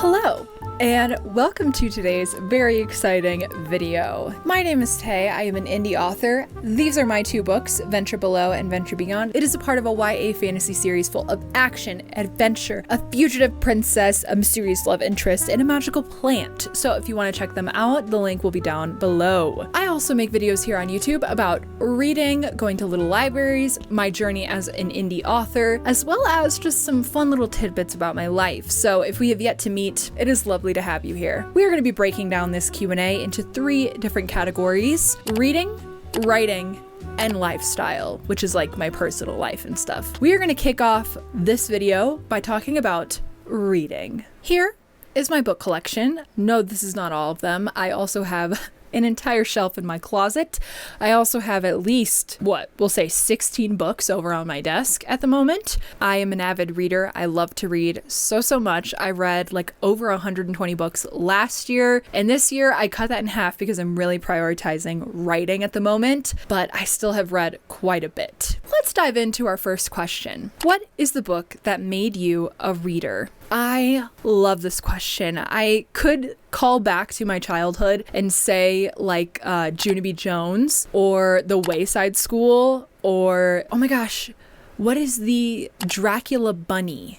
Hello, and welcome to today's very exciting video. My name is Tay. I am an indie author. These are my two books, Venture Below and Venture Beyond. It is a part of a YA fantasy series full of action, adventure, a fugitive princess, a mysterious love interest, and a magical plant. So if you want to check them out, the link will be down below. I also make videos here on YouTube about reading, going to little libraries, my journey as an indie author, as well as just some fun little tidbits about my life. So if we have yet to meet, it is lovely to have you here. We are going to be breaking down this Q&A into 3 different categories: reading, writing, and lifestyle, which is like my personal life and stuff. We are going to kick off this video by talking about reading. Here is my book collection. No, this is not all of them. I also have an entire shelf in my closet. I also have at least, we'll say 16 books over on my desk at the moment. I am an avid reader. I love to read so much. I read like over 120 books last year, and this year I cut that in half because I'm really prioritizing writing at the moment, but I still have read quite a bit. Let's dive into our first question. What is the book that made you a reader? I love this question. I could call back to my childhood and say like Junie Jones or The Wayside School or, oh my gosh, what is the Dracula Bunny?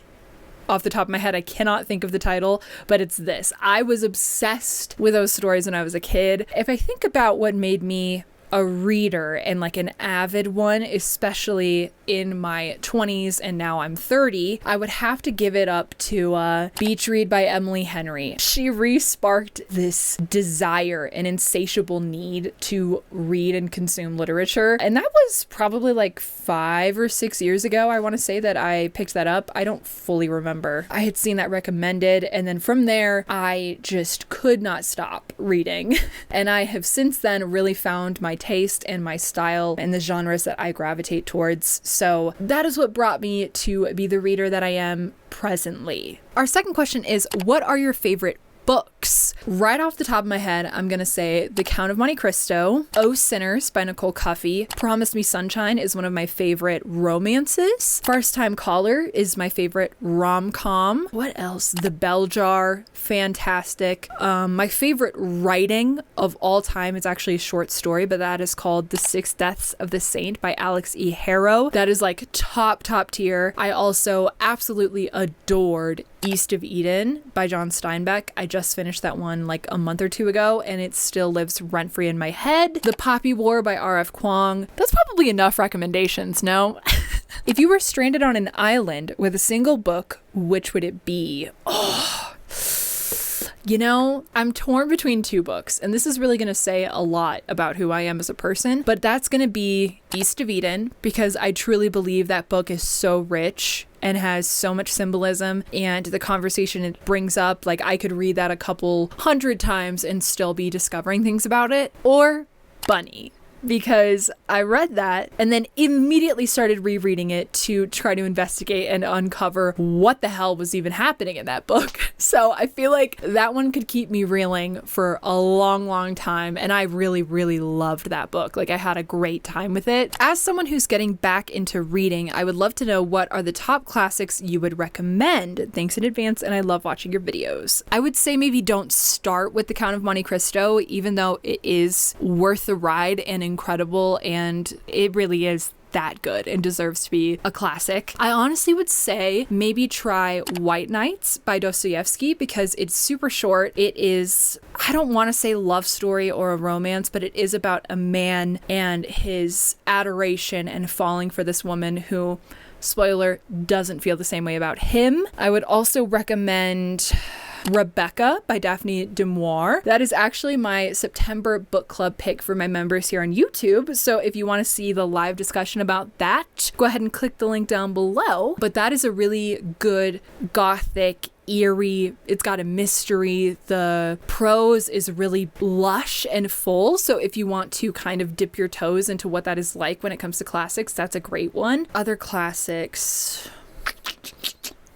Off the top of my head, I cannot think of the title, but it's this. I was obsessed with those stories when I was a kid. If I think about what made me a reader and like an avid one, especially in my 20s and now I'm 30, I would have to give it up to Beach Read by Emily Henry. She re-sparked this desire and insatiable need to read and consume literature, and that was probably like 5 or 6 years ago. I want to say that I picked that up. I don't fully remember. I had seen that recommended, and then from there I just could not stop reading. And I have since then really found my taste and my style and the genres that I gravitate towards. So that is what brought me to be the reader that I am presently. Our second question is, what are your favorite books? Right off the top of my head, I'm gonna say The Count of Monte Cristo, Oh Sinners by Nicole Cuffey, Promise Me Sunshine is one of my favorite romances, First Time Caller is my favorite rom-com. What else? The Bell Jar, fantastic. My favorite writing of all time is actually a short story, but that is called The Six Deaths of the Saint by Alex E. Harrow. That is like top tier. I also absolutely adored East of Eden by John Steinbeck. I just finished that one like a month or 2 ago, and it still lives rent-free in my head. The Poppy War by R.F. Kuang. That's probably enough recommendations, no? If you were stranded on an island with a single book, which would it be? Oh, you know, I'm torn between 2 books, and this is really going to say a lot about who I am as a person, but that's going to be East of Eden, because I truly believe that book is so rich and has so much symbolism, and the conversation it brings up, like I could read that a couple 100 times and still be discovering things about it. Or Bunny, because I read that and then immediately started rereading it to try to investigate and uncover what the hell was even happening in that book. So I feel like that one could keep me reeling for a long time, and I really loved that book. Like, I had a great time with it. As someone who's getting back into reading, I would love to know what are the top classics you would recommend. Thanks in advance, and I love watching your videos. I would say maybe don't start with The Count of Monte Cristo, even though it is worth the ride and incredible, and it really is that good and deserves to be a classic. I honestly would say maybe try White Nights by Dostoevsky, because it's super short. It is, I don't want to say love story or a romance, but it is about a man and his adoration and falling for this woman who, spoiler, doesn't feel the same way about him. I would also recommend Rebecca by Daphne du Maurier. That is actually my September book club pick for my members here on YouTube. So if you want to see the live discussion about that, go ahead and click the link down below. But that is a really good gothic, eerie, it's got a mystery. The prose is really lush and full. So if you want to kind of dip your toes into what that is like when it comes to classics, that's a great one. Other classics,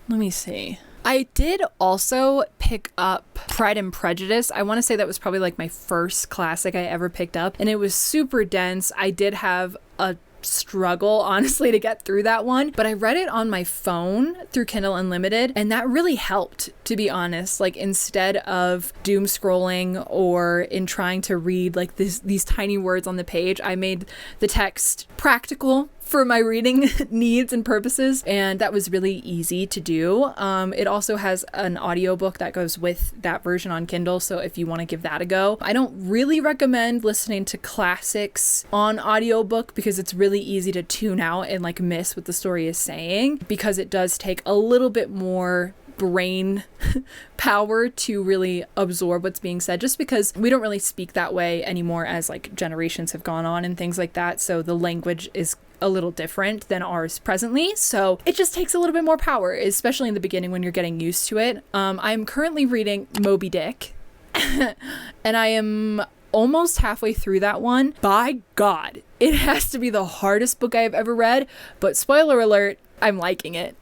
let me see. I did also pick up Pride and Prejudice. I want to say that was probably like my first classic I ever picked up, and it was super dense. I did have a struggle, honestly, to get through that one. But I read it on my phone through Kindle Unlimited, and that really helped, to be honest. Like, instead of doom scrolling or in trying to read like these tiny words on the page, I made the text practical for my reading needs and purposes, and that was really easy to do. It also has an audiobook that goes with that version on Kindle, so if you want to give that a go. I don't really recommend listening to classics on audiobook because it's really easy to tune out and like miss what the story is saying, because it does take a little bit more brain power to really absorb what's being said, just because we don't really speak that way anymore as like generations have gone on and things like that. So the language is a little different than ours presently. So it just takes a little bit more power, especially in the beginning when you're getting used to it. I'm currently reading Moby Dick and I am almost halfway through that one. By God, it has to be the hardest book I have ever read, but spoiler alert, I'm liking it.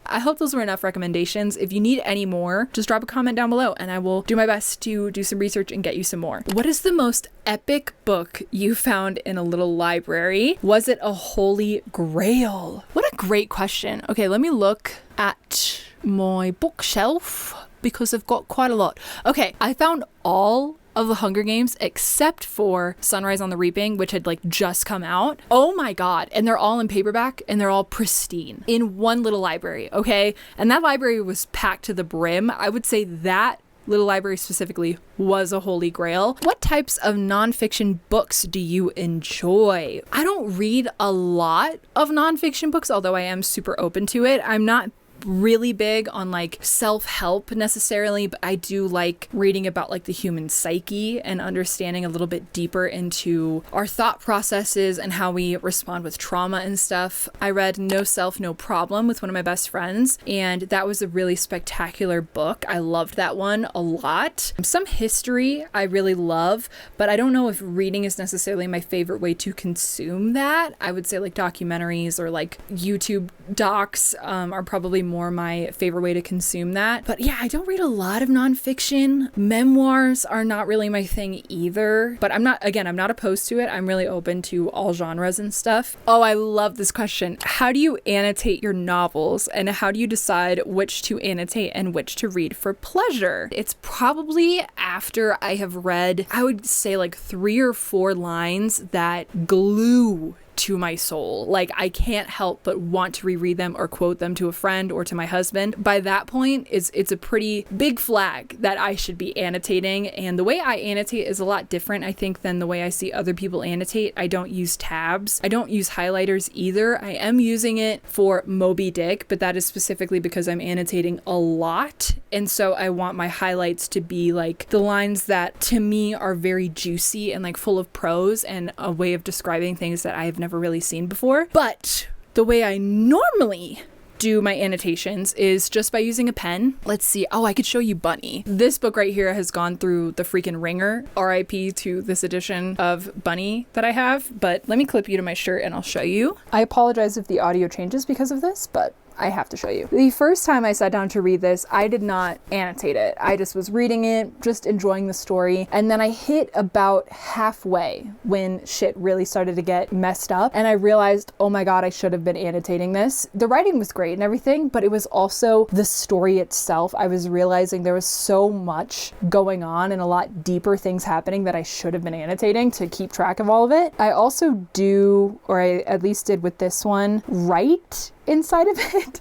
I hope those were enough recommendations. If you need any more, just drop a comment down below and I will do my best to do some research and get you some more. What is the most epic book you found in a little library? Was it a holy grail? What a great question. Okay, let me look at my bookshelf because I've got quite a lot. Okay, I found all of the Hunger Games except for Sunrise on the Reaping, which had like just come out. Oh my God. And they're all in paperback and they're all pristine in one little library. Okay. And that library was packed to the brim. I would say that little library specifically was a holy grail. What types of nonfiction books do you enjoy? I don't read a lot of nonfiction books, although I am super open to it. I'm not really big on like self-help necessarily, but I do like reading about like the human psyche and understanding a little bit deeper into our thought processes and how we respond with trauma and stuff. I read No Self, No Problem with one of my best friends, and that was a really spectacular book. I loved that one a lot. Some history I really love, but I don't know if reading is necessarily my favorite way to consume that. I would say like documentaries or like YouTube docs are probably more my favorite way to consume that. But yeah, I don't read a lot of nonfiction. Memoirs are not really my thing either, but I'm not opposed to it. I'm really open to all genres and stuff. Oh, I love this question. How do you annotate your novels, and how do you decide which to annotate and which to read for pleasure? It's probably after I have read, I would say like 3 or 4 lines that glue to my soul. Like, I can't help but want to reread them or quote them to a friend or to my husband. By that point, it's a pretty big flag that I should be annotating. And the way I annotate is a lot different, I think, than the way I see other people annotate. I don't use tabs. I don't use highlighters either. I am using it for Moby Dick, but that is specifically because I'm annotating a lot. And so I want my highlights to be like the lines that to me are very juicy and like full of prose and a way of describing things that I have never really seen before. But the way I normally do my annotations is just by using a pen. Let's see. Oh, I could show you Bunny. This book right here has gone through the freaking ringer. RIP to this edition of Bunny that I have. But let me clip you to my shirt and I'll show you. I apologize if the audio changes because of this, but I have to show you. The first time I sat down to read this, I did not annotate it. I just was reading it, just enjoying the story. And then I hit about halfway when shit really started to get messed up. And I realized, oh my God, I should have been annotating this. The writing was great and everything, but it was also the story itself. I was realizing there was so much going on and a lot deeper things happening that I should have been annotating to keep track of all of it. I also do, or I at least did with this one, write inside of it.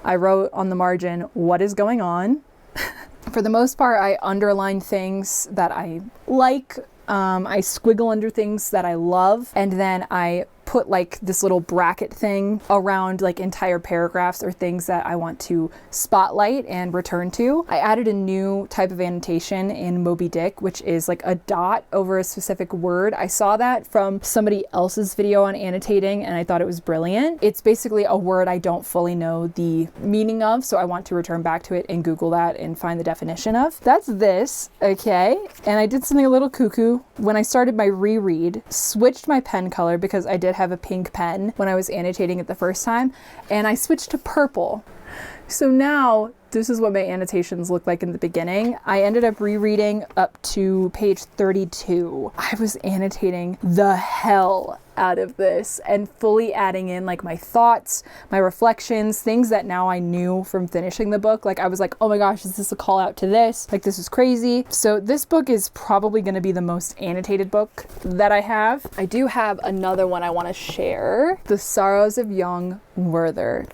I wrote on the margin, what is going on? For the most part, I underline things that I like. I squiggle under things that I love. And then I put like this little bracket thing around like entire paragraphs or things that I want to spotlight and return to. I added a new type of annotation in Moby Dick, which is like a dot over a specific word. I saw that from somebody else's video on annotating and I thought it was brilliant. It's basically a word I don't fully know the meaning of, so I want to return back to it and Google that and find the definition of. That's this, okay? And I did something a little cuckoo. When I started my reread, switched my pen color because I did have a pink pen when I was annotating it the first time, and I switched to purple. So now this is what my annotations look like in the beginning. I ended up rereading up to page 32. I was annotating the hell out of this and fully adding in like my thoughts, my reflections, things that now I knew from finishing the book. Like I was like, oh my gosh, is this a call out to this? Like this is crazy. So this book is probably going to be the most annotated book that I have. I do have another one I want to share. The Sorrows of Young Werther.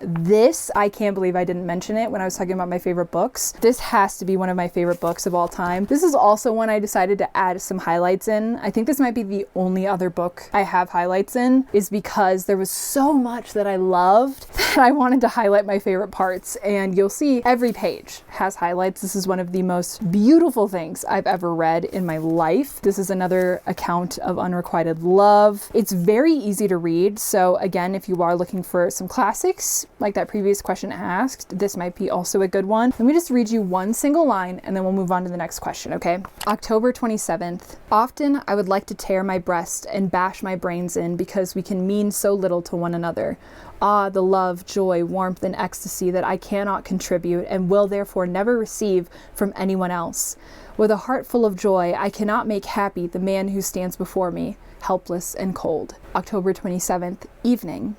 This, I can't believe I didn't mention it when I was talking about my favorite books. This has to be one of my favorite books of all time. This is also one I decided to add some highlights in. I think this might be the only other book I have highlights in, is because there was so much that I loved that I wanted to highlight my favorite parts. And you'll see every page has highlights. This is one of the most beautiful things I've ever read in my life. This is another account of unrequited love. It's very easy to read. So again, if you are looking for some classics, like that previous question asked, this might be also a good one. Let me just read you one single line and then we'll move on to the next question, okay? October 27th. Often I would like to tear my breast and bash my brains in because we can mean so little to one another. Ah, the love, joy, warmth, and ecstasy that I cannot contribute and will therefore never receive from anyone else. With a heart full of joy, I cannot make happy the man who stands before me, helpless and cold. October 27th, evening.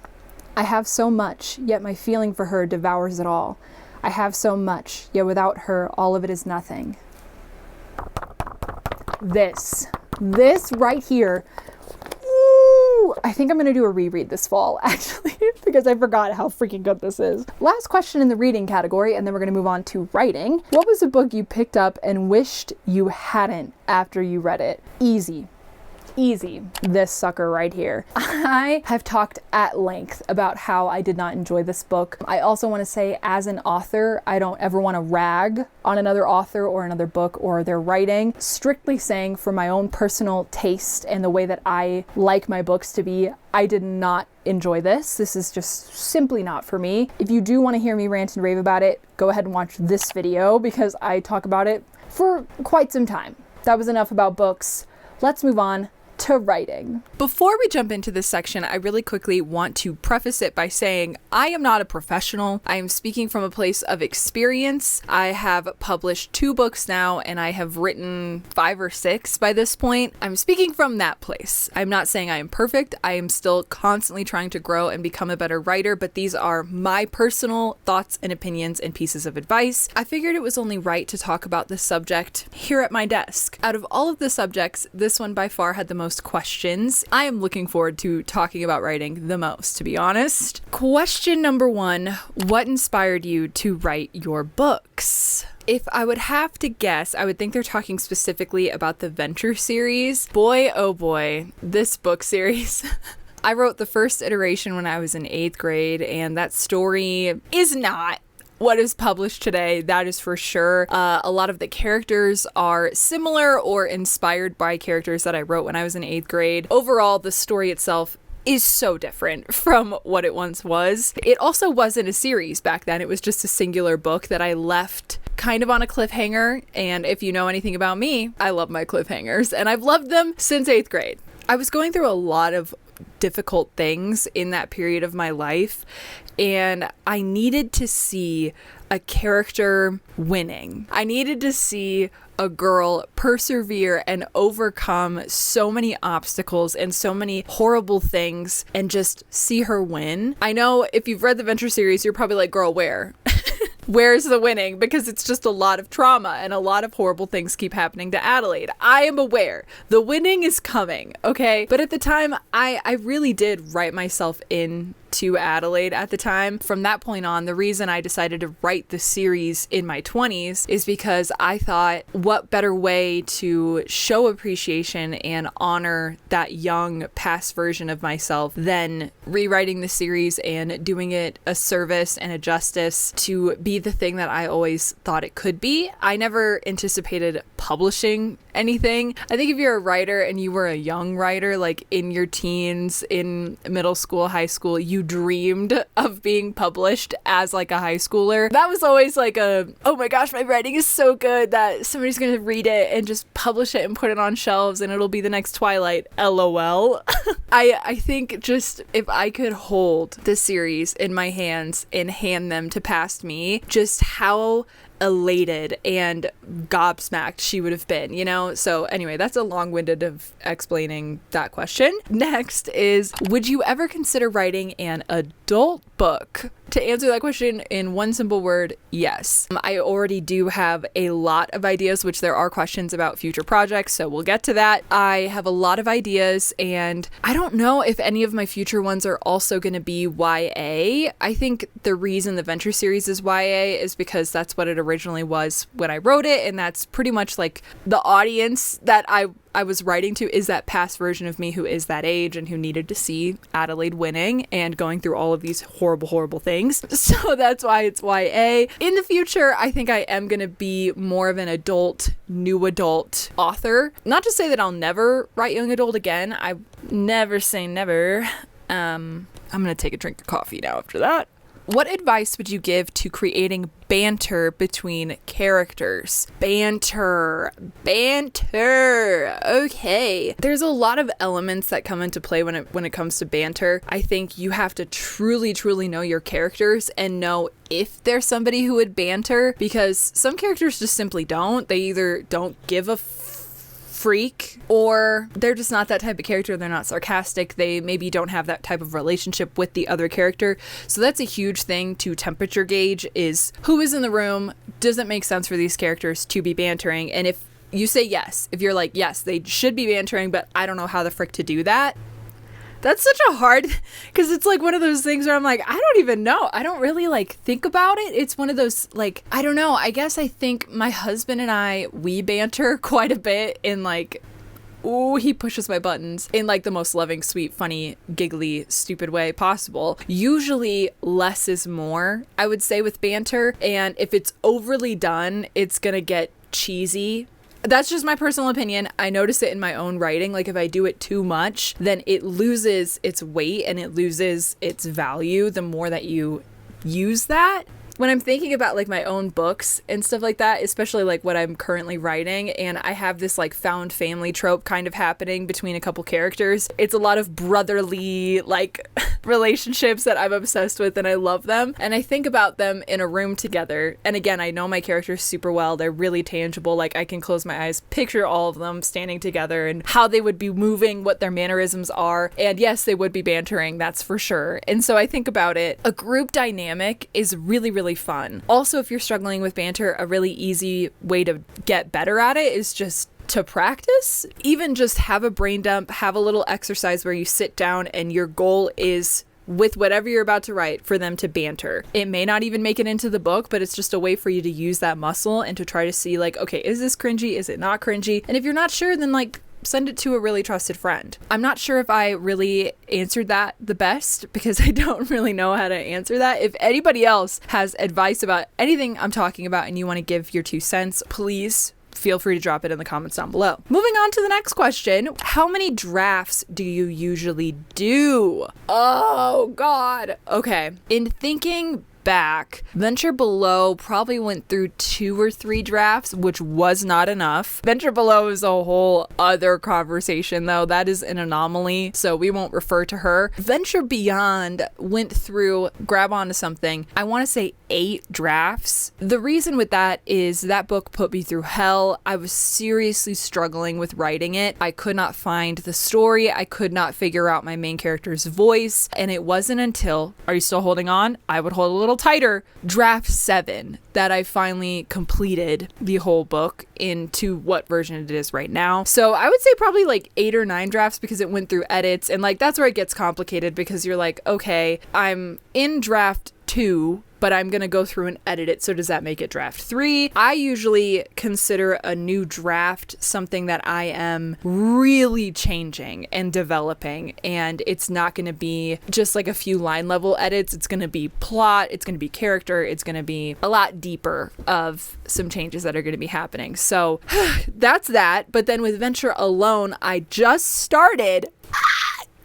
I have so much, yet my feeling for her devours it all. I have so much, yet without her, all of it is nothing. This right here. Ooh, I think I'm going to do a reread this fall, actually, because I forgot how freaking good this is. Last question in the reading category, and then we're going to move on to writing. What was a book you picked up and wished you hadn't after you read it? Easy. This sucker right here. I have talked at length about how I did not enjoy this book. I also want to say, as an author, I don't ever want to rag on another author or another book or their writing. Strictly saying, for my own personal taste and the way that I like my books to be, I did not enjoy this. This is just simply not for me. If you do want to hear me rant and rave about it, go ahead and watch this video because I talk about it for quite some time. That was enough about books. Let's move on to writing. Before we jump into this section, I really quickly want to preface it by saying I am not a professional. I am speaking from a place of experience. I have published 2 books now and I have written 5 or 6 by this point. I'm speaking from that place. I'm not saying I am perfect. I am still constantly trying to grow and become a better writer, but these are my personal thoughts and opinions and pieces of advice. I figured it was only right to talk about this subject here at my desk. Out of all of the subjects, this one by far had the most questions. I am looking forward to talking about writing the most, to be honest. Question number 1, what inspired you to write your books? If I would have to guess, I would think they're talking specifically about the Venture series. Boy, oh boy, this book series. I wrote the first iteration when I was in 8th grade, and that story is not what is published today, that is for sure. A lot of the characters are similar or inspired by characters that I wrote when I was in 8th grade. Overall, the story itself is so different from what it once was. It also wasn't a series back then. It was just a singular book that I left kind of on a cliffhanger. And if you know anything about me, I love my cliffhangers and I've loved them since 8th grade. I was going through a lot of difficult things in that period of my life, and I needed to see a character winning. I needed to see a girl persevere and overcome so many obstacles and so many horrible things and just see her win. I know if you've read the Venture series, you're probably like, girl, where? Where's the winning? Because it's just a lot of trauma and a lot of horrible things keep happening to Adelaide. I am aware. The winning is coming, okay? But at the time, I really did write myself in to Adelaide at the time. From that point on, the reason I decided to write the series in my 20s is because I thought, what better way to show appreciation and honor that young past version of myself than rewriting the series and doing it a service and a justice to be the thing that I always thought it could be. I never anticipated publishing anything. I think if you're a writer and you were a young writer, like in your teens, in middle school, high school, you you dreamed of being published as like a high schooler. That was always like oh my gosh, my writing is so good that somebody's gonna read it and just publish it and put it on shelves and it'll be the next Twilight. LOL. I think just if I could hold the series in my hands and hand them to past me, just how elated and gobsmacked she would have been, you know? So anyway, that's a long-winded of explaining that question. Next is, would you ever consider writing an adult book? To answer that question in one simple word, yes. I already do have a lot of ideas, which there are questions about future projects, so we'll get to that. I have a lot of ideas, and I don't know if any of my future ones are also going to be YA. I think the reason the Venture series is YA is because that's what it originally was when I wrote it, and that's pretty much like the audience that I was writing to is that past version of me who is that age and who needed to see Adelaide winning and going through all of these horrible things. So that's why it's YA. In the future, I think I am going to be more of an adult, new adult author. Not to say that I'll never write young adult again. I never say never. I'm going to take a drink of coffee now after that. What advice would you give to creating banter between characters? Banter. Okay. There's a lot of elements that come into play when it comes to banter. I think you have to truly know your characters and know if there's somebody who would banter, because some characters just simply don't. They either don't give a freak, or they're just not that type of character. They're not sarcastic. They maybe don't have that type of relationship with the other character. So that's a huge thing to temperature gauge, is who is in the room. Does it make sense for these characters to be bantering? And if you say yes, if you're like, yes, they should be bantering, but I don't know how the frick to do that. That's such a hard, because it's like one of those things where I'm like, I don't even know. I don't really like think about it. It's one of those, like, I don't know. I guess I think my husband and I, we banter quite a bit in like, ooh, he pushes my buttons in like the most loving, sweet, funny, giggly, stupid way possible. Usually less is more, I would say, with banter. And if it's overly done, it's gonna get cheesy. That's just my personal opinion. I notice it in my own writing. Like if I do it too much, then it loses its weight and it loses its value the more that you use that. When I'm thinking about like my own books and stuff like that, especially like what I'm currently writing, and I have this like found family trope kind of happening between a couple characters, it's a lot of brotherly like relationships that I'm obsessed with, and I love them. And I think about them in a room together. And again, I know my characters super well. They're really tangible. Like I can close my eyes, picture all of them standing together and how they would be moving, what their mannerisms are. And yes, they would be bantering, that's for sure. And so I think about it. A group dynamic is really fun. Also, if you're struggling with banter, a really easy way to get better at it is just to practice. Even just have a brain dump, have a little exercise where you sit down and your goal is, with whatever you're about to write, for them to banter. It may not even make it into the book, but it's just a way for you to use that muscle and to try to see like, okay, is this cringy? Is it not cringy? And if you're not sure, then like send it to a really trusted friend. I'm not sure if I really answered that the best, because I don't really know how to answer that. If anybody else has advice about anything I'm talking about and you want to give your 2 cents, please feel free to drop it in the comments down below. Moving on to the next question. How many drafts do you usually do? Oh God. Okay. In thinking back, Venture Below probably went through 2 or 3 drafts, which was not enough. Venture Below is a whole other conversation though. That is an anomaly, so we won't refer to her. Venture Beyond went through, grab onto something, I want to say 8 drafts. The reason with that is that book put me through hell. I was seriously struggling with writing it. I could not find the story. I could not figure out my main character's voice. And it wasn't until, are you still holding on? I would hold a little tighter, draft 7, that I finally completed the whole book into what version it is right now. So I would say probably like 8 or 9 drafts, because it went through edits, and like that's where it gets complicated, because you're like, okay, I'm in draft 2, but I'm going to go through and edit it. So does that make it draft 3? I usually consider a new draft something that I am really changing and developing. And it's not going to be just like a few line level edits. It's going to be plot. It's going to be character. It's going to be a lot deeper of some changes that are going to be happening. So that's that. But then with Venture Alone, I just started.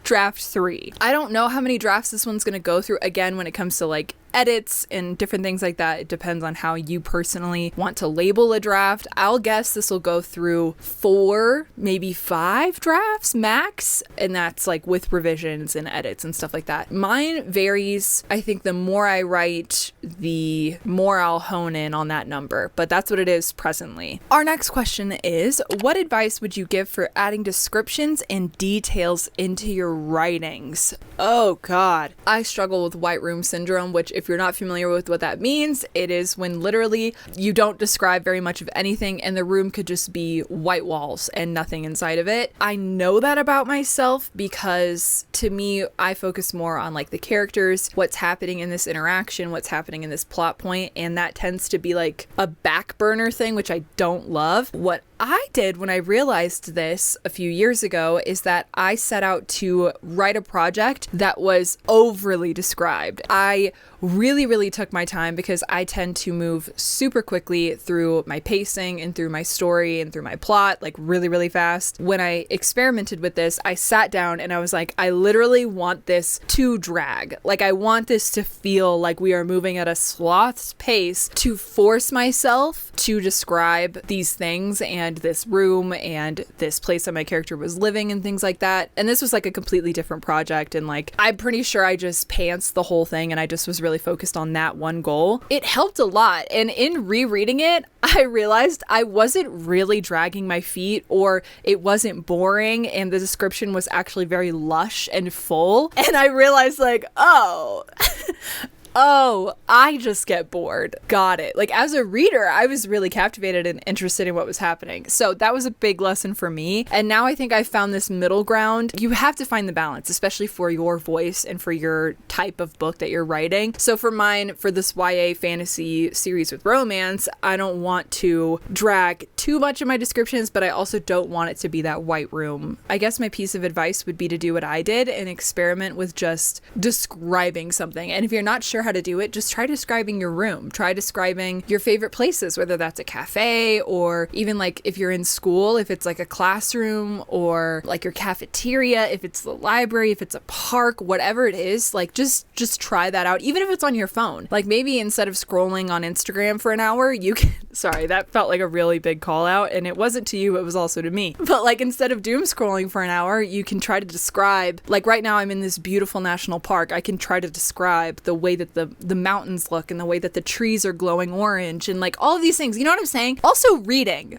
draft 3. I don't know how many drafts this one's going to go through. Again, when it comes to like edits and different things like that, it depends on how you personally want to label a draft. I'll guess this will go through 4, maybe 5 drafts max, and that's like with revisions and edits and stuff like that. Mine varies. I think the more I write, the more I'll hone in on that number, but that's what it is presently. Our next question is, what advice would you give for adding descriptions and details into your writings? Oh God, I struggle with white room syndrome, which if you're not familiar with what that means, it is when literally you don't describe very much of anything and the room could just be white walls and nothing inside of it. I know that about myself because to me, I focus more on like the characters, what's happening in this interaction, what's happening in this plot point, and that tends to be like a back burner thing, which I don't love. What I did when I realized this a few years ago is that I set out to write a project that was overly described. I really took my time because I tend to move super quickly through my pacing and through my story and through my plot, like really fast. When I experimented with this, I sat down and I was like, I literally want this to drag. Like I want this to feel like we are moving at a sloth's pace, to force myself to describe these things and this room and this place that my character was living and things like that. And this was like a completely different project, and like I'm pretty sure I just pantsed the whole thing and I just was really focused on that one goal. It helped a lot, and in rereading it, I realized I wasn't really dragging my feet, or it wasn't boring, and the description was actually very lush and full. And I realized like, oh I just get bored. Got it. Like as a reader, I was really captivated and interested in what was happening. So that was a big lesson for me. And now I think I found this middle ground. You have to find the balance, especially for your voice and for your type of book that you're writing. So for mine, for this YA fantasy series with romance, I don't want to drag too much of my descriptions, but I also don't want it to be that white room. I guess my piece of advice would be to do what I did and experiment with just describing something. And if you're not sure how to do it, just try describing your room. Try describing your favorite places, whether that's a cafe or even like if you're in school, if it's like a classroom, or like your cafeteria, if it's the library, if it's a park, whatever it is, like just try that out. Even if it's on your phone, like maybe instead of scrolling on Instagram for an hour, you can, sorry, that felt like a really big call out, and it wasn't to you, it was also to me. But like instead of doom scrolling for an hour, you can try to describe, like right now I'm in this beautiful national park. I can try to describe the way that the mountains look and the way that the trees are glowing orange and like all of these things. You know what I'm saying? Also reading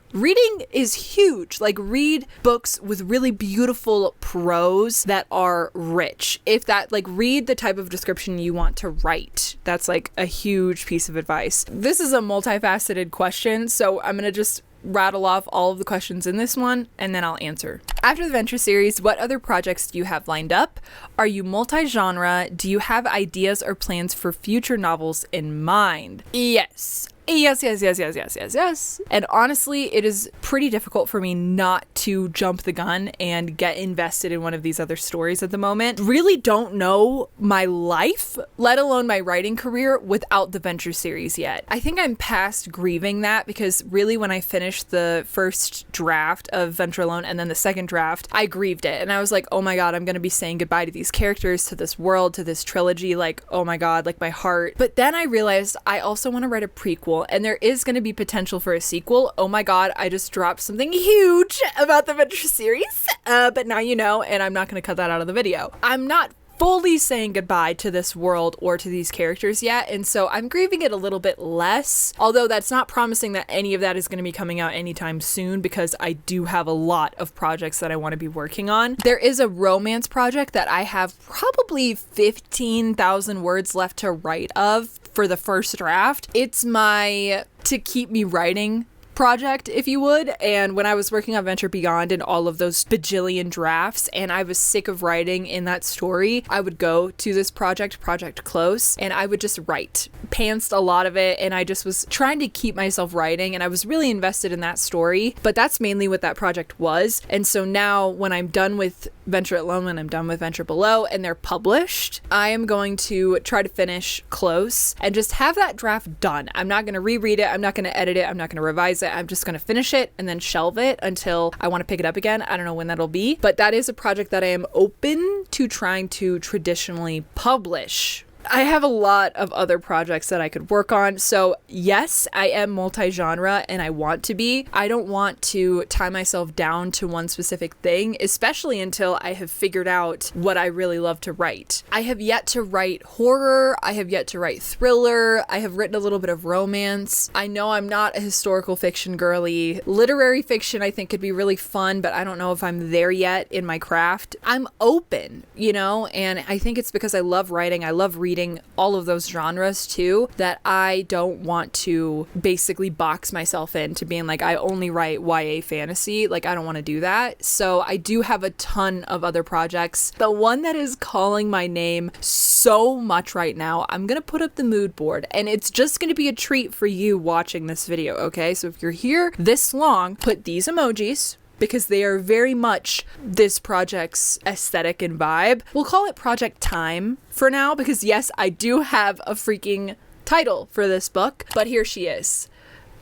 is huge. Like read books with really beautiful prose that are rich. If that, like read the type of description you want to write. That's like a huge piece of advice. This is a multifaceted question, so I'm going to just rattle off all of the questions in this one and then I'll answer. After the Venture series, what other projects do you have lined up? Are you multi-genre? Do you have ideas or plans for future novels in mind? Yes. Yes. And honestly, it is pretty difficult for me not to jump the gun and get invested in one of these other stories at the moment. Really don't know my life, let alone my writing career, without the Venture series yet. I think I'm past grieving that, because really when I finished the first draft of Venture Alone and then the second draft, I grieved it. And I was like, oh my God, I'm going to be saying goodbye to these characters, to this world, to this trilogy. Like, oh my God, like my heart. But then I realized I also want to write a prequel, and there is going to be potential for a sequel. Oh my God, I just dropped something huge about the Venture series, but now you know, and I'm not going to cut that out of the video. I'm not fully saying goodbye to this world or to these characters yet, and so I'm grieving it a little bit less, although that's not promising that any of that is going to be coming out anytime soon, because I do have a lot of projects that I want to be working on. There is a romance project that I have probably 15,000 words left to write of for the first draft. It's my to keep me writing project, if you would. And when I was working on Venture Beyond and all of those bajillion drafts, and I was sick of writing in that story, I would go to this Project Close, and I would just write. Pantsed a lot of it, and I just was trying to keep myself writing, and I was really invested in that story, but that's mainly what that project was. And so now when I'm done with Venture Alone, when I'm done with Venture Below, and they're published, I am going to try to finish Close and just have that draft done. I'm not going to reread it, I'm not going to edit it, I'm not going to revise say I'm just going to finish it and then shelve it until I want to pick it up again. I don't know when that'll be, but that is a project that I am open to trying to traditionally publish. I have a lot of other projects that I could work on. So yes, I am multi-genre and I want to be. I don't want to tie myself down to one specific thing, especially until I have figured out what I really love to write. I have yet to write horror. I have yet to write thriller. I have written a little bit of romance. I know I'm not a historical fiction girly. Literary fiction I think could be really fun, but I don't know if I'm there yet in my craft. I'm open, and I think it's because I love writing. I love reading all of those genres too, that I don't want to basically box myself into being like, I only write YA fantasy. Like, I don't want to do that. So I do have a ton of other projects. The one that is calling my name so much right now, I'm going to put up the mood board, and it's just going to be a treat for you watching this video. Okay. So if you're here this long, put these emojis, because they are very much this project's aesthetic and vibe. We'll call it Project Time for now, because yes, I do have a freaking title for this book, but here she is.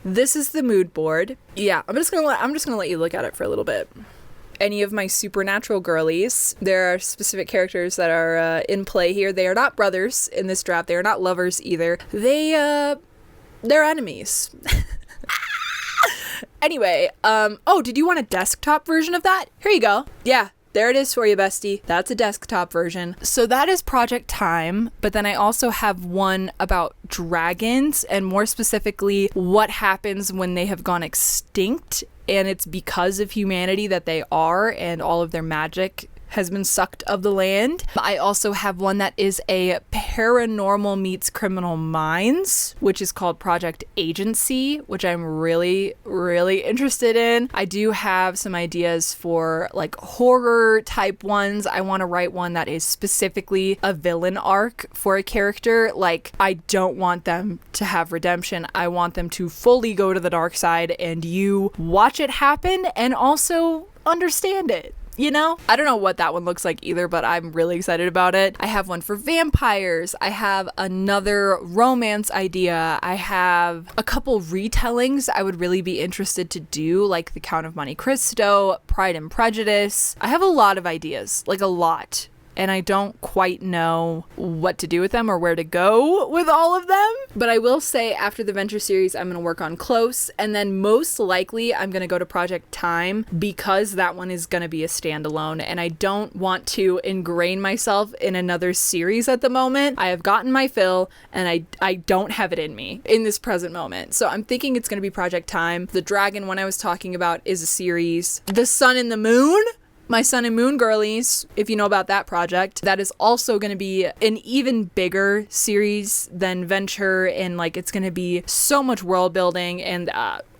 This is the mood board. Yeah, I'm just gonna let you look at it for a little bit. Any of my supernatural girlies, there are specific characters that are in play here. They are not brothers in this draft. They are not lovers either. They're enemies. Anyway, did you want a desktop version of that? Here you go. Yeah, there it is for you, bestie. That's a desktop version. So that is Project Time, but then I also have one about dragons, and more specifically, what happens when they have gone extinct, and it's because of humanity that they are, and all of their magic has been sucked of the land. I also have one that is a paranormal meets criminal minds, which is called Project Agency, which I'm really, really interested in. I do have some ideas for like horror type ones. I want to write one that is specifically a villain arc for a character. Like, I don't want them to have redemption. I want them to fully go to the dark side, and you watch it happen and also understand it. I don't know what that one looks like either, but I'm really excited about it. I have one for vampires. I have another romance idea. I have a couple retellings I would really be interested to do, like The Count of Monte Cristo, Pride and Prejudice. I have a lot of ideas, like a lot. And I don't quite know what to do with them or where to go with all of them. But I will say, after the Venture series, I'm going to work on Close, and then most likely I'm going to go to Project Time, because that one is going to be a standalone, and I don't want to ingrain myself in another series at the moment. I have gotten my fill, and I don't have it in me in this present moment. So I'm thinking it's going to be Project Time. The dragon one I was talking about is a series. The Sun and the Moon, my Sun and Moon girlies, if you know about that project, that is also going to be an even bigger series than Venture, and like it's going to be so much world building, and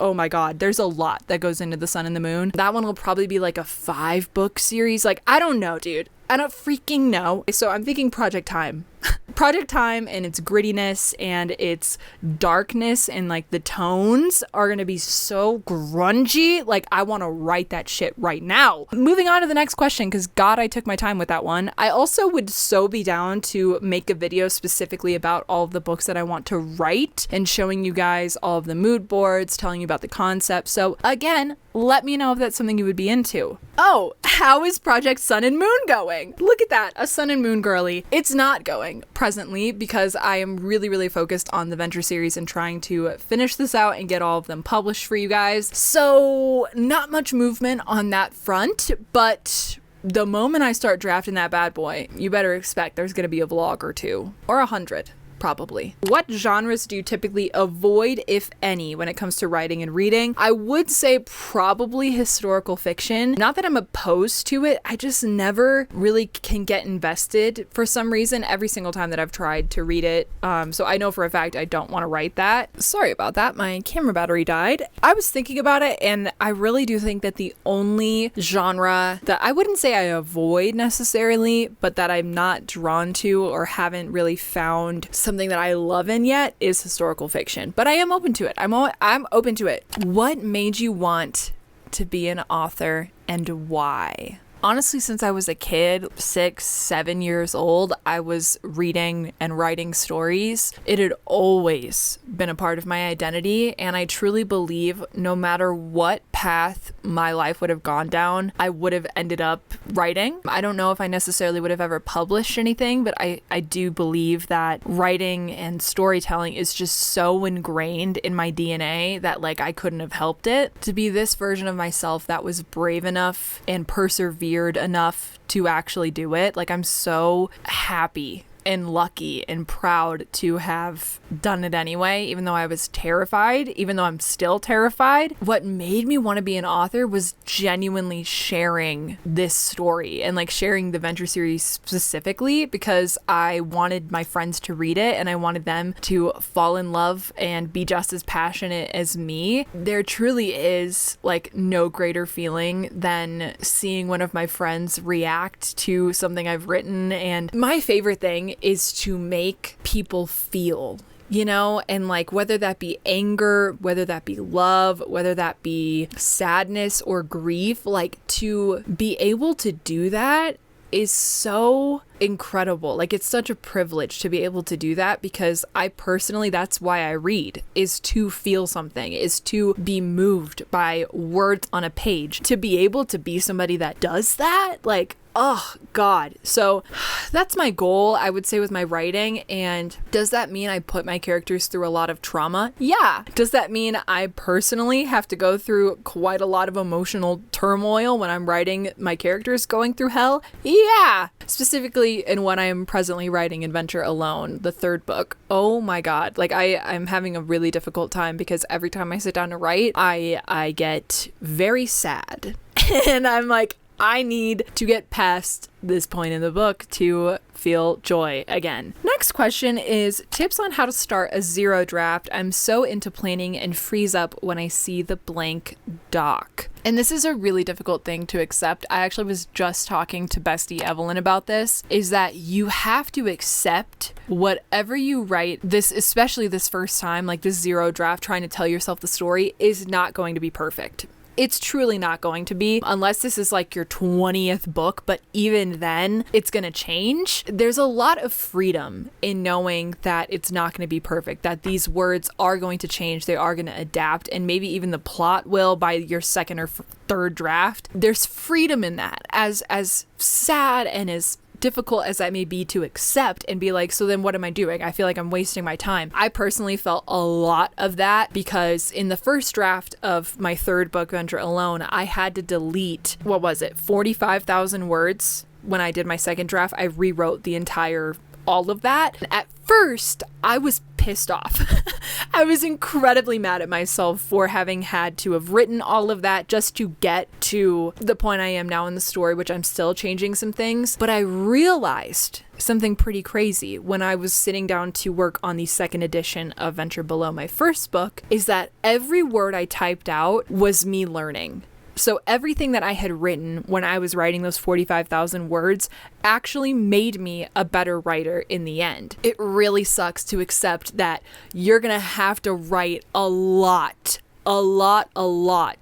oh my god, there's a lot that goes into the Sun and the Moon. That one will probably be like a 5-book series. Like, I don't know, dude. I don't freaking know. So I'm thinking Project Time. Project Time and its grittiness and its darkness and like the tones are going to be so grungy. Like, I want to write that shit right now. Moving on to the next question, because God, I took my time with that one. I also would so be down to make a video specifically about all of the books that I want to write and showing you guys all of the mood boards, telling you about the concept. So again, let me know if that's something you would be into. Oh, how is Project Sun and Moon going? Look at that, a Sun and Moon girly. It's not going presently because I am really, really focused on the Venture series and trying to finish this out and get all of them published for you guys. So not much movement on that front, but the moment I start drafting that bad boy, you better expect there's going to be a vlog or 2 or 100. Probably. What genres do you typically avoid, if any, when it comes to writing and reading? I would say probably historical fiction. Not that I'm opposed to it, I just never really can get invested for some reason every single time that I've tried to read it. So I know for a fact I don't want to write that. Sorry about that, my camera battery died. I was thinking about it, and I really do think that the only genre that I wouldn't say I avoid necessarily, but that I'm not drawn to or haven't really found something that I love in yet is historical fiction, but I am open to it. I'm open to it. What made you want to be an author and why? Honestly, since I was a kid, 6, 7 years old, I was reading and writing stories. It had always been a part of my identity, and I truly believe no matter what path my life would have gone down, I would have ended up writing. I don't know if I necessarily would have ever published anything, but I do believe that writing and storytelling is just so ingrained in my DNA that like I couldn't have helped it. To be this version of myself that was brave enough and persevered enough to actually do it, like I'm so happy and lucky and proud to have done it anyway, even though I was terrified, even though I'm still terrified. What made me want to be an author was genuinely sharing this story and like sharing the Venture series specifically because I wanted my friends to read it and I wanted them to fall in love and be just as passionate as me. There truly is like no greater feeling than seeing one of my friends react to something I've written. And my favorite thing is to make people feel, you know, and like whether that be anger, whether that be love, whether that be sadness or grief, like to be able to do that is so incredible. Like it's such a privilege to be able to do that because I personally, that's why I read, is to feel something, is to be moved by words on a page. To be able to be somebody that does that, like, oh God. So that's my goal, I would say, with my writing. And does that mean I put my characters through a lot of trauma? Yeah. Does that mean I personally have to go through quite a lot of emotional turmoil when I'm writing my characters going through hell? Yeah. Specifically in what I am presently writing, Adventure Alone, the third book. Oh my God. Like I'm having a really difficult time because every time I sit down to write, I get very sad. And I'm like, I need to get past this point in the book to feel joy again. Next question is tips on how to start a zero draft. I'm so into planning and freeze up when I see the blank doc. And this is a really difficult thing to accept. I actually was just talking to bestie Evelyn about this, is that you have to accept whatever you write, this, especially this first time, like this zero draft, trying to tell yourself the story is not going to be perfect. It's truly not going to be, unless this is like your 20th book, but even then it's going to change. There's a lot of freedom in knowing that it's not going to be perfect, that these words are going to change, they are going to adapt, and maybe even the plot will by your second or third draft. There's freedom in that, as sad and as difficult as that may be to accept and be like, so then what am I doing? I feel like I'm wasting my time. I personally felt a lot of that because in the first draft of my third book, Venture Alone, I had to delete, 45,000 words. When I did my second draft, I rewrote all of that. At first, I was pissed off. I was incredibly mad at myself for having had to have written all of that just to get to the point I am now in the story, which I'm still changing some things. But I realized something pretty crazy when I was sitting down to work on the second edition of Venture Below, my first book, is that every word I typed out was me learning. So everything that I had written when I was writing those 45,000 words actually made me a better writer in the end. It really sucks to accept that you're going to have to write a lot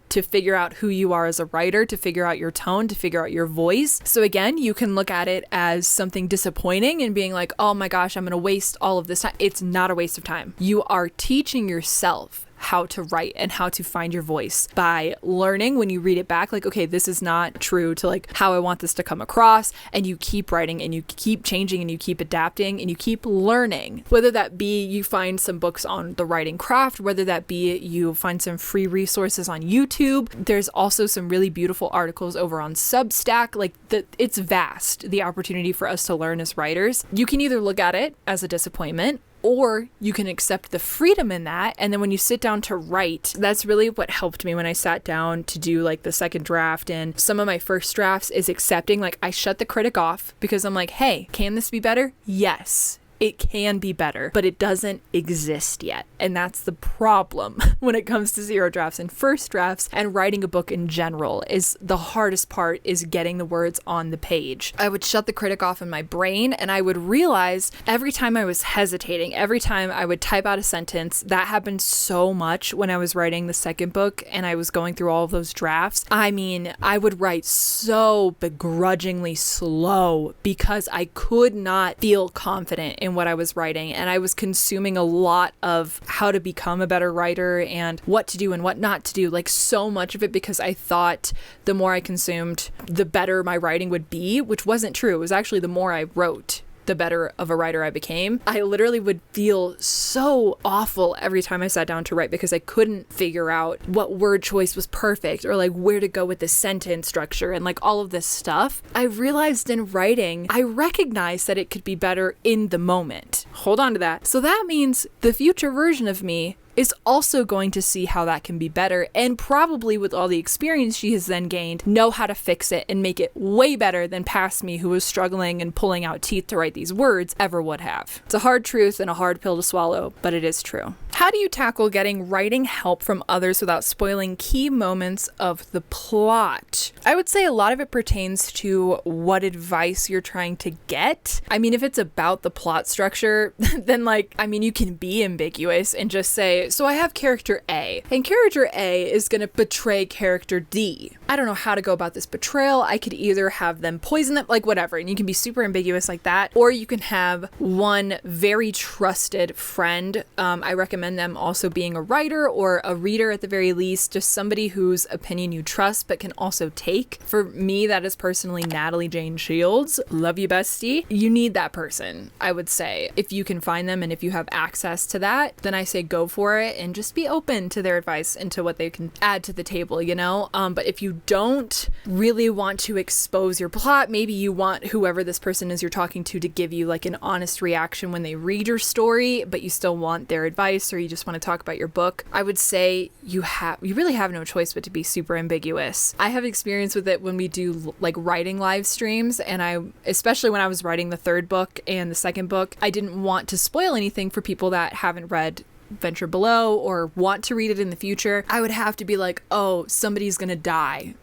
to figure out who you are as a writer, to figure out your tone, to figure out your voice. So again, you can look at it as something disappointing and being like, oh my gosh, I'm going to waste all of this time. It's not a waste of time. You are teaching yourself how to write and how to find your voice by learning when you read it back, like, okay, this is not true to like how I want this to come across. And you keep writing and you keep changing and you keep adapting and you keep learning, whether that be you find some books on the writing craft, whether that be you find some free resources on YouTube. There's also some really beautiful articles over on Substack. Like it's vast, the opportunity for us to learn as writers. You can either look at it as a disappointment, or you can accept the freedom in that. And then when you sit down to write, that's really what helped me when I sat down to do like the second draft. And some of my first drafts is accepting, like I shut the critic off because I'm like, hey, can this be better? Yes. it can be better, but it doesn't exist yet. And that's the problem when it comes to zero drafts and first drafts, and writing a book in general is the hardest part, is getting the words on the page. I would shut the critic off in my brain, and I would realize every time I was hesitating, every time I would type out a sentence. That happened so much when I was writing the second book and I was going through all of those drafts. I mean, I would write so begrudgingly slow because I could not feel confident in what I was writing, and I was consuming a lot of how to become a better writer and what to do and what not to do, like so much of it, because I thought the more I consumed, the better my writing would be, which wasn't true. It was actually the more I wrote, the better of a writer I became. I literally would feel so awful every time I sat down to write because I couldn't figure out what word choice was perfect, or like where to go with the sentence structure and like all of this stuff. I realized in writing, I recognized that it could be better in the moment. Hold on to that. So that means the future version of me is also going to see how that can be better, and probably with all the experience she has then gained, know how to fix it and make it way better than past me, who was struggling and pulling out teeth to write these words, ever would have. It's a hard truth and a hard pill to swallow, but it is true. How do you tackle getting writing help from others without spoiling key moments of the plot? I would say a lot of it pertains to what advice you're trying to get. I mean, if it's about the plot structure, then you can be ambiguous and just say, so I have character A, and character A is going to betray character D. I don't know how to go about this betrayal. I could either have them poison them, like whatever, and you can be super ambiguous like that, or you can have one very trusted friend. I recommend them also being a writer or a reader at the very least, just somebody whose opinion you trust but can also take. For me, that is personally Natalie Jane Shields. Love you, bestie. You need that person, I would say. If you can find them and if you have access to that, then I say go for it and just be open to their advice and to what they can add to the table, you know? But if you don't really want to expose your plot, maybe you want whoever this person is you're talking to give you like an honest reaction when they read your story, but you still want their advice, or you just want to talk about your book, I would say you really have no choice but to be super ambiguous. I have experience with it when we do like writing live streams, and especially when I was writing the third book and the second book, I didn't want to spoil anything for people that haven't read Venture Below or want to read it in the future. I would have to be like, oh, somebody's gonna die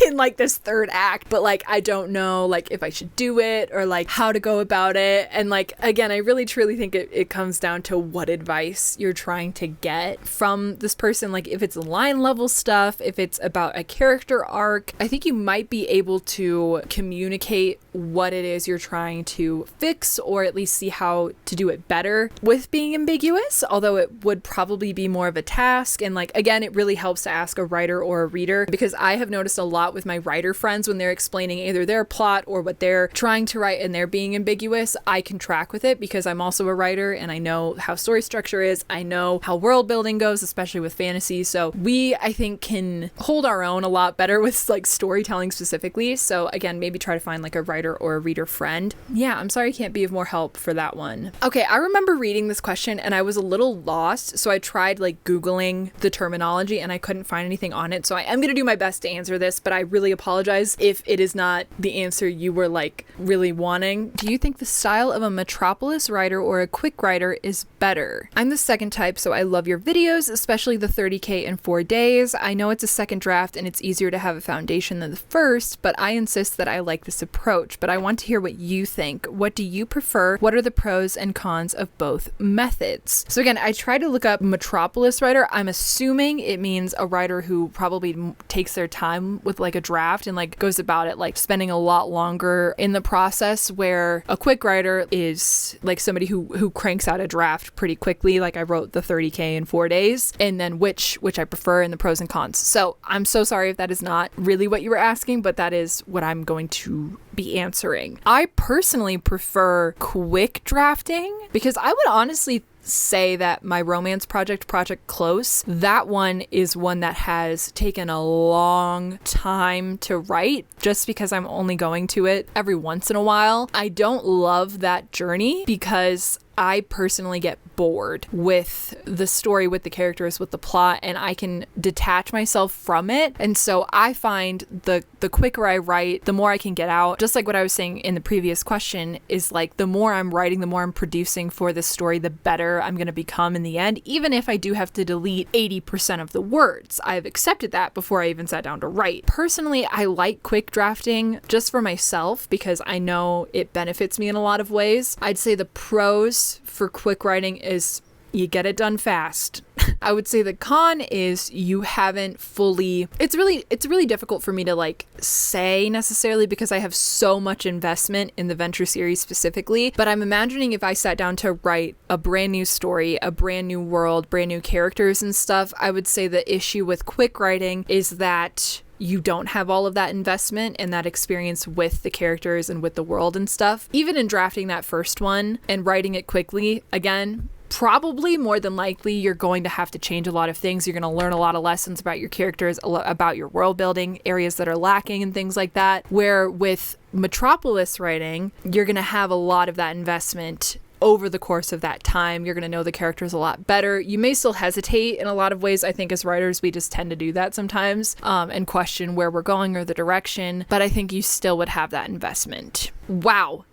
in like this third act, but like I don't know like if I should do it or like how to go about it. And like again, I really truly think it comes down to what advice you're trying to get from this person. Like if it's line level stuff, if it's about a character arc, I think you might be able to communicate what it is you're trying to fix, or at least see how to do it better with being ambiguous, although it would probably be more of a task. And like again, it really helps to ask a writer or a reader, because I have noticed a lot with my writer friends when they're explaining either their plot or what they're trying to write and they're being ambiguous, I can track with it because I'm also a writer and I know how story structure is. I know how world building goes, especially with fantasy. So we, I think, can hold our own a lot better with like storytelling specifically. So again, maybe try to find like a writer or a reader friend. Yeah, I'm sorry I can't be of more help for that one. Okay, I remember reading this question and I was a little lost. So I tried like Googling the terminology and I couldn't find anything on it. So I am going to do my best to answer this, but I really apologize if it is not the answer you were like really wanting. Do you think the style of a metropolis writer or a quick writer is better? I'm the second type, so I love your videos, especially the 30K in 4 days. I know it's a second draft and it's easier to have a foundation than the first, but I insist that I like this approach. But I want to hear what you think. What do you prefer? What are the pros and cons of both methods? So again, I tried to look up metropolis writer. I'm assuming it means a writer who probably takes their time with like a draft and like goes about it like spending a lot longer in the process, where a quick writer is like somebody who cranks out a draft pretty quickly. Like I wrote the 30K in 4 days, and then which I prefer, and the pros and cons. So I'm so sorry if that is not really what you were asking, but that is what I'm going to be answering. I personally prefer quick drafting because I would honestly say that my romance project Close, that one is one that has taken a long time to write just because I'm only going to it every once in a while. I don't love that journey because I personally get bored with the story, with the characters, with the plot, and I can detach myself from it. And so I find the quicker I write, the more I can get out. Just like what I was saying in the previous question, is like the more I'm writing, the more I'm producing for this story, the better I'm going to become in the end, even if I do have to delete 80% of the words. I've accepted that before I even sat down to write. Personally, I like quick drafting just for myself because I know it benefits me in a lot of ways. I'd say the pros for quick writing is you get it done fast. I would say the con is you haven't fully, it's really difficult for me to like say necessarily because I have so much investment in the Venture series specifically, but I'm imagining if I sat down to write a brand new story, a brand new world, brand new characters and stuff, I would say the issue with quick writing is that you don't have all of that investment and that experience with the characters and with the world and stuff. Even in drafting that first one and writing it quickly, again, probably more than likely you're going to have to change a lot of things. You're going to learn a lot of lessons about your characters, about your world building, areas that are lacking and things like that. Where with Metropolis writing, you're going to have a lot of that investment over the course of that time. You're going to know the characters a lot better. You may still hesitate in a lot of ways. I think as writers, we just tend to do that sometimes and question where we're going or the direction. But I think you still would have that investment. Wow.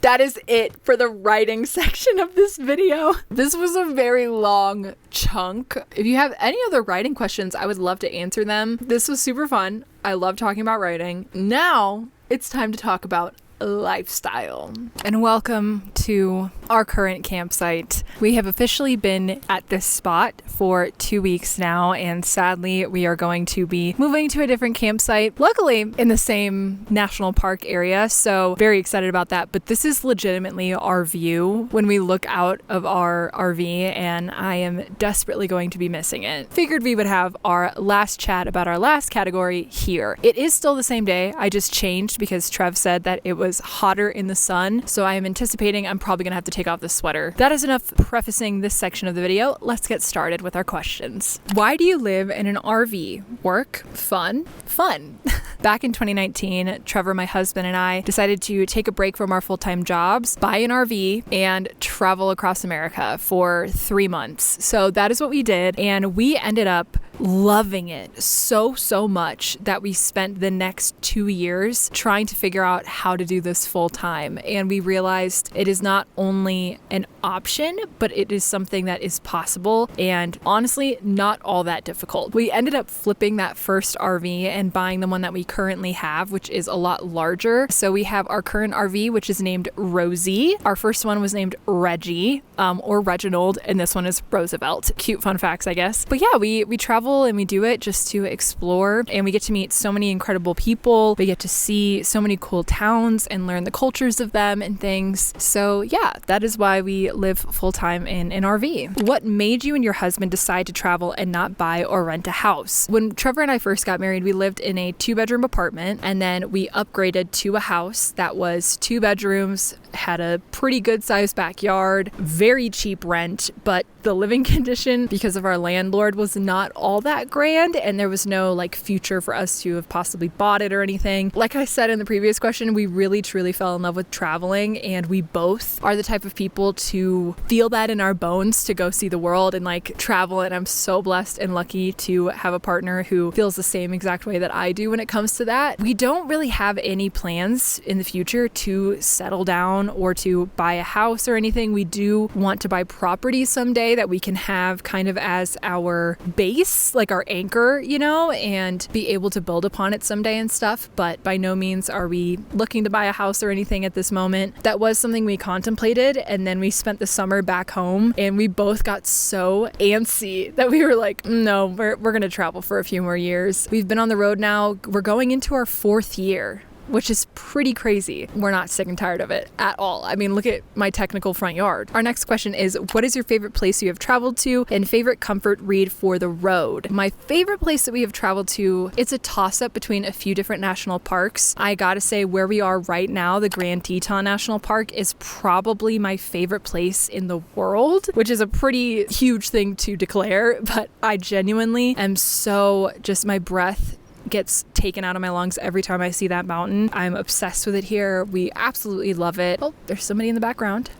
That is it for the writing section of this video. This was a very long chunk. If you have any other writing questions, I would love to answer them. This was super fun. I love talking about writing. Now it's time to talk about lifestyle. And welcome to our current campsite. We have officially been at this spot for 2 weeks now, and sadly we are going to be moving to a different campsite, luckily in the same national park area, so very excited about that. But this is legitimately our view when we look out of our RV, and I am desperately going to be missing it. Figured we would have our last chat about our last category here. It is still the same day. I just changed because Trev said that it was hotter in the sun, so I am anticipating I'm probably gonna have to take off the sweater. That is enough prefacing this section of the video. Let's get started with our questions. Why do you live in an RV? Work? Fun? Fun. Back in 2019, Trevor, my husband, and I decided to take a break from our full-time jobs, buy an RV, and travel across America for 3 months. So that is what we did, and we ended up loving it so much that we spent the next 2 years trying to figure out how to do this full time. And we realized it is not only an option, but it is something that is possible and honestly not all that difficult. We ended up flipping that first RV and buying the one that we currently have, which is a lot larger. So we have our current RV, which is named Rosie. Our first one was named Reggie or Reginald, and this one is Roosevelt. Cute fun facts, I guess. But yeah, we travel and we do it just to explore, and we get to meet so many incredible people. We get to see so many cool towns and learn the cultures of them and things. So yeah, that is why we live full-time in an RV. What made you and your husband decide to travel and not buy or rent a house? When Trevor and I first got married, we lived in a 2-bedroom apartment, and then we upgraded to a house that was 2 bedrooms, had a pretty good sized backyard, very cheap rent, but the living condition because of our landlord was not all that grand, and there was no like future for us to have possibly bought it or anything. Like I said in the previous question, we really truly fell in love with traveling, and we both are the type of people to feel that in our bones to go see the world and like travel, and I'm so blessed and lucky to have a partner who feels the same exact way that I do when it comes to that. We don't really have any plans in the future to settle down or to buy a house or anything. We do want to buy property someday that we can have kind of as our base, like our anchor, you know, and be able to build upon it someday and stuff. But by no means are we looking to buy a house or anything at this moment. That was something we contemplated, and then we spent the summer back home and we both got so antsy that we were like, no, we're going to travel for a few more years. We've been on the road now. We're going into our 4th year, which is pretty crazy. We're not sick and tired of it at all. I mean, look at my technical front yard. Our next question is, what is your favorite place you have traveled to and favorite comfort read for the road? My favorite place that we have traveled to, it's a toss-up between a few different national parks. I gotta say, where we are right now, the Grand Teton National Park is probably my favorite place in the world, which is a pretty huge thing to declare, but I genuinely am so just, my breath gets taken out of my lungs every time I see that mountain. I'm obsessed with it here. We absolutely love it. Oh, there's somebody in the background.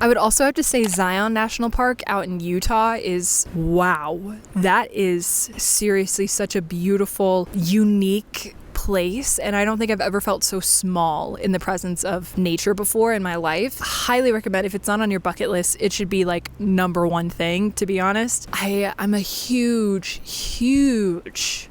I would also have to say Zion National Park out in Utah is, wow, that is seriously such a beautiful, unique place, and I don't think I've ever felt so small in the presence of nature before in my life. Highly recommend. If it's not on your bucket list, it should be like number one thing, to be honest. I'm a huge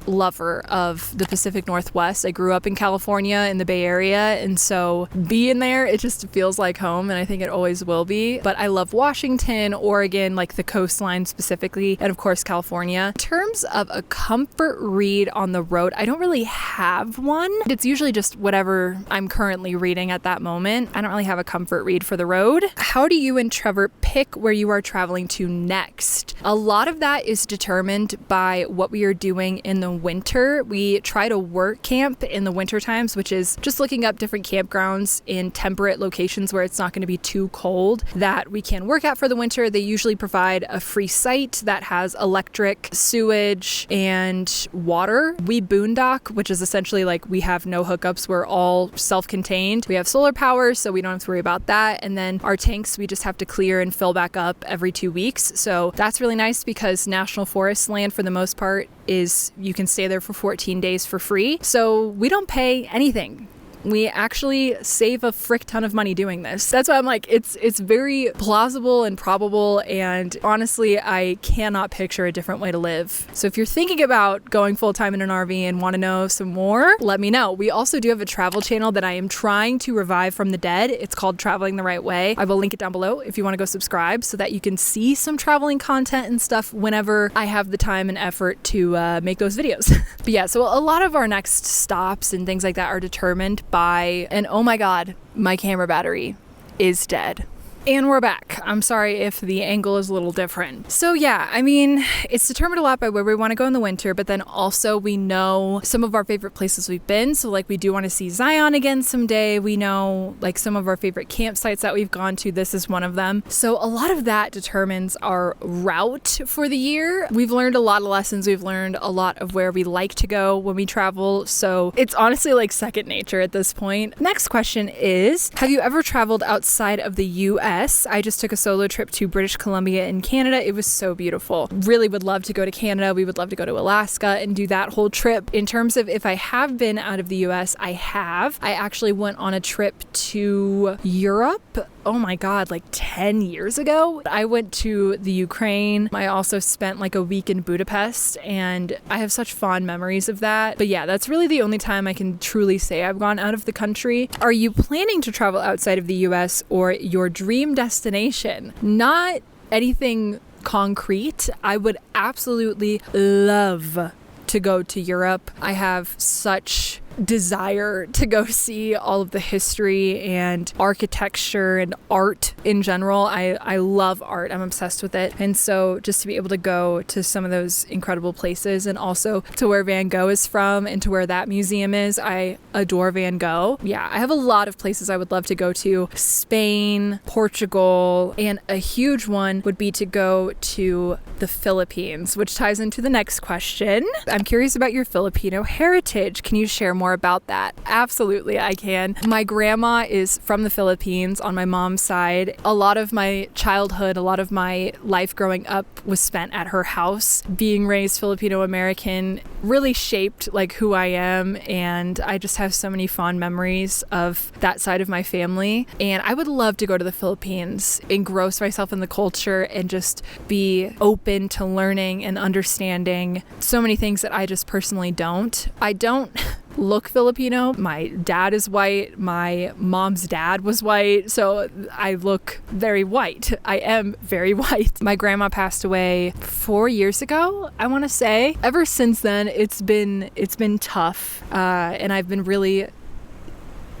lover of the Pacific Northwest. I grew up in California in the Bay Area, and so being there, it just feels like home, and I think it always will be. But I love Washington, Oregon, like the coastline specifically, and of course California. In terms of a comfort read on the road, I don't really have one. It's usually just whatever I'm currently reading at that moment. I don't really have a comfort read for the road. How do you and Trevor pick where you are traveling to next? A lot of that is determined by what we are doing in the winter. We try to work camp in the winter times, which is just looking up different campgrounds in temperate locations where it's not going to be too cold that we can work at for the winter. They usually provide a free site that has electric, sewage, and water. We boondock, which is essentially like we have no hookups. We're all self-contained. We have solar power, so we don't have to worry about that. And then our tanks, we just have to clear and fill back up every 2 weeks. So that's really nice because national forest land, for the most part, is you can stay there for 14 days for free. So we don't pay anything. We actually save a frick ton of money doing this. That's why I'm like, it's very plausible and probable, and honestly, I cannot picture a different way to live. So if you're thinking about going full-time in an RV and want to know some more, let me know. We also do have a travel channel that I am trying to revive from the dead. It's called Traveling the Right Way. I will link it down below if you want to go subscribe so that you can see some traveling content and stuff whenever I have the time and effort to make those videos. But yeah, so a lot of our next stops and things like that are determined by, and oh my god, my camera battery is dead. And we're back. I'm sorry if the angle is a little different. So yeah, I mean, it's determined a lot by where we want to go in the winter, but then also we know some of our favorite places we've been. So like we do want to see Zion again someday. We know like some of our favorite campsites that we've gone to. This is one of them. So a lot of that determines our route for the year. We've learned a lot of lessons. We've learned a lot of where we like to go when we travel. So it's honestly like second nature at this point. Next question is, have you ever traveled outside of the US? I just took a solo trip to British Columbia in Canada. It was so beautiful. Really would love to go to Canada. We would love to go to Alaska and do that whole trip. In terms of if I have been out of the US, I have. I actually went on a trip to Europe. Oh my god, like 10 years ago. I went to the Ukraine. I also spent like a week in Budapest, and I have such fond memories of that. But yeah, that's really the only time I can truly say I've gone out of the country. Are you planning to travel outside of the US or your dream destination? Not anything concrete. I would absolutely love to go to Europe. I have such desire to go see all of the history and architecture and art in general. I love art. I'm obsessed with it. And so just to be able to go to some of those incredible places, and also to where Van Gogh is from and to where that museum is. I adore Van Gogh. Yeah, I have a lot of places I would love to go to. Spain, Portugal, and a huge one would be to go to the Philippines, which ties into the next question. I'm curious about your Filipino heritage. Can you share more about that? Absolutely, I can. My grandma is from the Philippines on my mom's side. A lot of my childhood, a lot of my life growing up was spent at her house. Being raised Filipino American really shaped like who I am, and I just have so many fond memories of that side of my family. And I would love to go to the Philippines, engross myself in the culture, and just be open to learning and understanding so many things that I just personally don't. I don't look Filipino. My dad is white. My mom's dad was white. So I look very white. I am very white. My grandma passed away 4 years ago, I want to say. Ever since then, it's been tough. And I've been really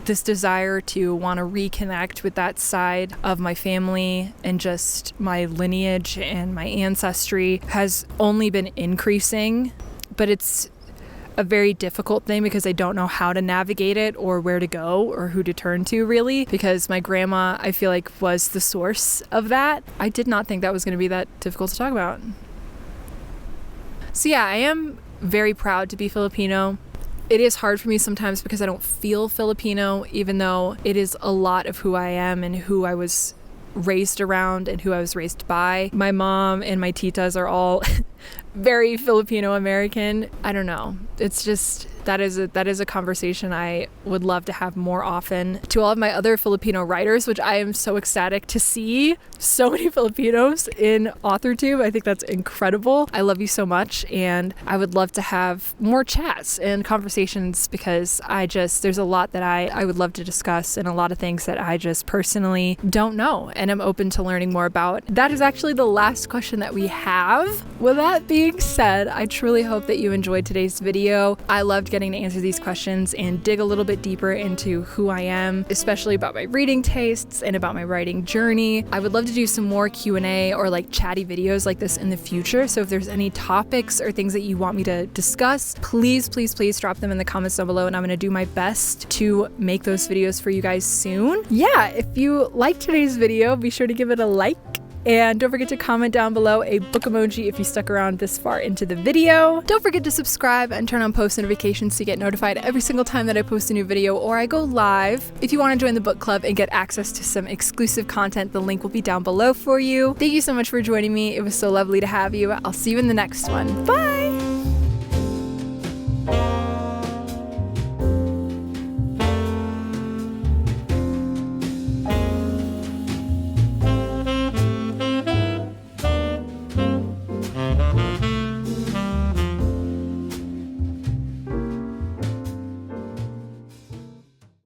this desire to want to reconnect with that side of my family, and just my lineage and my ancestry has only been increasing. But it's a very difficult thing because I don't know how to navigate it or where to go or who to turn to, really, because my grandma, I feel like, was the source of that. I did not think that was going to be that difficult to talk about. So yeah, I am very proud to be Filipino. It is hard for me sometimes because I don't feel Filipino, even though it is a lot of who I am and who I was raised around and who I was raised by. My mom and my titas are all very Filipino American. I don't know. It's just, that is a conversation I would love to have more often. To all of my other Filipino writers, which I am so ecstatic to see so many Filipinos in authortube. I think that's incredible. I love you so much, and I would love to have more chats and conversations because there's a lot that I would love to discuss and a lot of things that I just personally don't know and I'm open to learning more about. That is actually the last question that we have. With that being said, I truly hope that you enjoyed today's video. I loved getting to answer these questions and dig a little bit deeper into who I am, especially about my reading tastes and about my writing journey. I would love to do some more Q&A or like chatty videos like this in the future. So if there's any topics or things that you want me to discuss, please drop them in the comments down below, and I'm going to do my best to make those videos for you guys soon. Yeah, if you liked today's video, be sure to give it a like. And don't forget to comment down below a book emoji if you stuck around this far into the video. Don't forget to subscribe and turn on post notifications to get notified every single time that I post a new video or I go live. If you want to join the book club and get access to some exclusive content, the link will be down below for you. Thank you so much for joining me. It was so lovely to have you. I'll see you in the next one. Bye!